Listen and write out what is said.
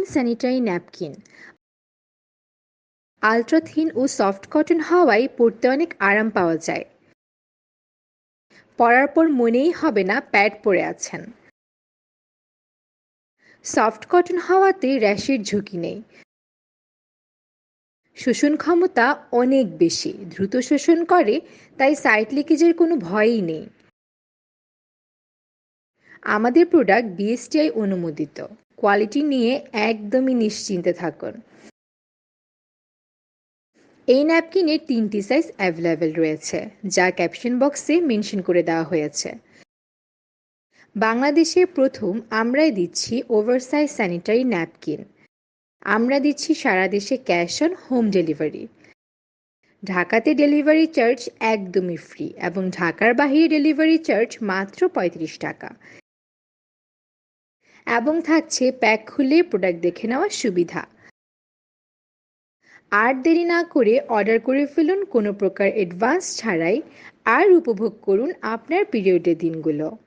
Sanitary napkin ultra thin ও soft cotton হওয়ায় পরতে অনেক আরাম পাওয়া যায়। পরার পর মনেই হবে না প্যাড পরে আছেন। সফট কটন হওয়াতে র্যাশের ঝুঁকি নেই। শোষণ ক্ষমতা অনেক বেশি, দ্রুত শোষণ করে, তাই সাইড লিকেজের কোনো ভয়ই নেই। আমাদের প্রোডাক্ট বিএসটিআই অনুমোদিত। কোয়ালিটি নিয়ে একদমই নিশ্চিন্তে থাকুন। এই ন্যাপকিনের ৩টি সাইজ অ্যাভেলেবেল রয়েছে, যা ক্যাপশন বক্সে মেনশন করে দেওয়া হয়েছে। বাংলাদেশে প্রথম আমরাই দিচ্ছি ওভারসাইজ স্যানিটারি ন্যাপকিন। আমরা দিচ্ছি সারা দেশে ক্যাশ অন হোম ডেলিভারি। ঢাকাতে ডেলিভারি চার্জ একদমই ফ্রি এবং ঢাকার বাইরে ডেলিভারি চার্জ মাত্র ৩৫ টাকা। এবং থাকছে প্যাক খুলে প্রোডাক্ট দেখে নেওয়ার সুবিধা। আর দেরি না করে অর্ডার করে ফেলুন কোনো প্রকার অ্যাডভান্স ছাড়াই, আর উপভোগ করুন আপনার পিরিয়ডের দিনগুলো।